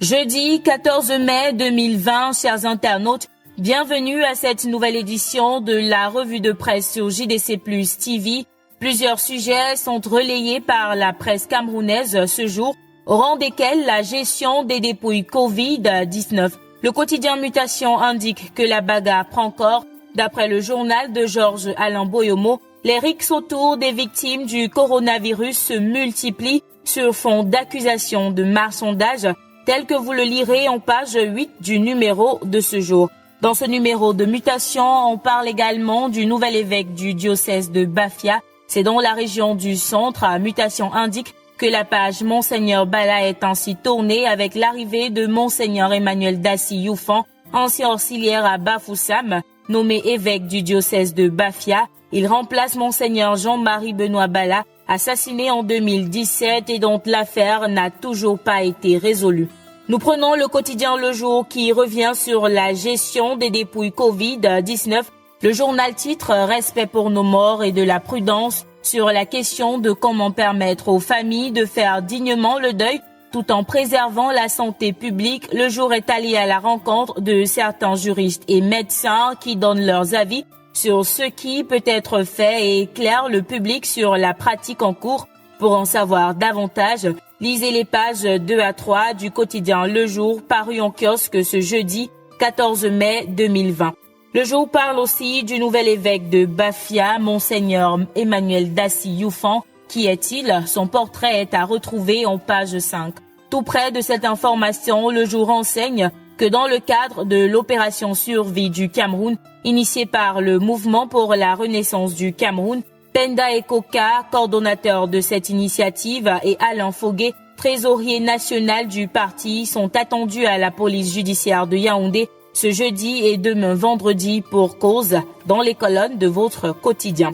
Jeudi 14 mai 2020, chers internautes, bienvenue à cette nouvelle édition de la revue de presse sur JDC+ TV. Plusieurs sujets sont relayés par la presse camerounaise ce jour, au rang desquels la gestion des dépouilles Covid-19. Le quotidien Mutation indique que la bagarre prend corps. D'après le journal de Georges Alain Boyomo, les rixes autour des victimes du coronavirus se multiplient sur fond d'accusations de marchandage, tel que vous le lirez en page 8 du numéro de ce jour. Dans ce numéro de Mutation, on parle également du nouvel évêque du diocèse de Bafia. C'est dans la région du centre. Mutation indique que la page Monseigneur Bala est ainsi tournée avec l'arrivée de Monseigneur Emmanuel Dassi Youfan, ancien auxiliaire à Bafoussam, nommé évêque du diocèse de Bafia. Il remplace Monseigneur Jean-Marie Benoît Bala, assassiné en 2017 et dont l'affaire n'a toujours pas été résolue. Nous prenons le quotidien Le Jour qui revient sur la gestion des dépouilles Covid-19. Le journal titre « Respect pour nos morts et de la prudence » sur la question de comment permettre aux familles de faire dignement le deuil tout en préservant la santé publique. Le Jour est allé à la rencontre de certains juristes et médecins qui donnent leurs avis sur ce qui peut être fait et éclaire le public sur la pratique en cours. Pour en savoir davantage, lisez les pages 2 à 3 du quotidien Le Jour paru en kiosque ce jeudi 14 mai 2020. Le Jour parle aussi du nouvel évêque de Bafia, Monseigneur Emmanuel Dassi Youfan. Qui est-il? Son portrait est à retrouver en page 5. Tout près de cette information, Le Jour enseigne que dans le cadre de l'opération Survie du Cameroun, initiée par le Mouvement pour la Renaissance du Cameroun, Penda Ekoka, coordonnateur de cette initiative, et Alain Foguet, trésorier national du parti, sont attendus à la police judiciaire de Yaoundé ce jeudi et demain vendredi pour cause dans les colonnes de votre quotidien.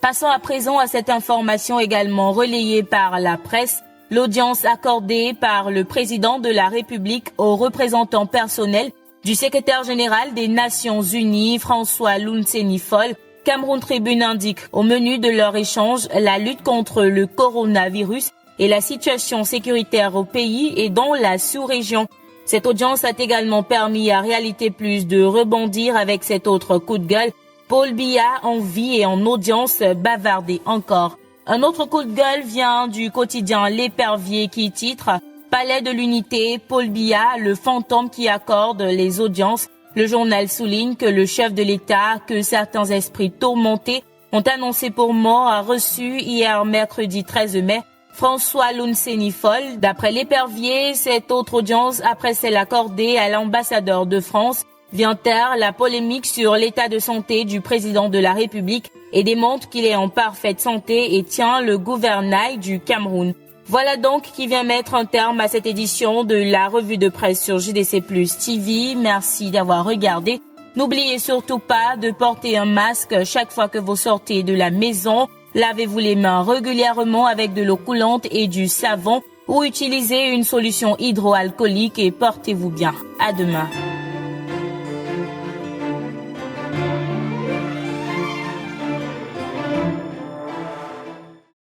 Passons à présent à cette information également relayée par la presse. L'audience accordée par le président de la République aux représentants personnels du secrétaire général des Nations Unies, François Lunseni Fall. Cameroun Tribune indique au menu de leur échange la lutte contre le coronavirus et la situation sécuritaire au pays et dans la sous-région. Cette audience a également permis à Réalité Plus de rebondir avec cet autre coup de gueule. Paul Biya en vie et en audience bavardé encore. Un autre coup de gueule vient du quotidien L'Épervier qui titre « Palais de l'Unité, Paul Biya, le fantôme qui accorde les audiences ». Le journal souligne que le chef de l'État, que certains esprits tourmentés ont annoncé pour mort, a reçu hier mercredi 13 mai François Lunseni Fall. D'après L'Épervier, cette autre audience, après celle accordée à l'ambassadeur de France, vient taire la polémique sur l'état de santé du président de la République et démontre qu'il est en parfaite santé et tient le gouvernail du Cameroun. Voilà donc qui vient mettre un terme à cette édition de la revue de presse sur JDC+ TV. Merci d'avoir regardé. N'oubliez surtout pas de porter un masque chaque fois que vous sortez de la maison. Lavez-vous les mains régulièrement avec de l'eau coulante et du savon ou utilisez une solution hydroalcoolique et portez-vous bien. À demain.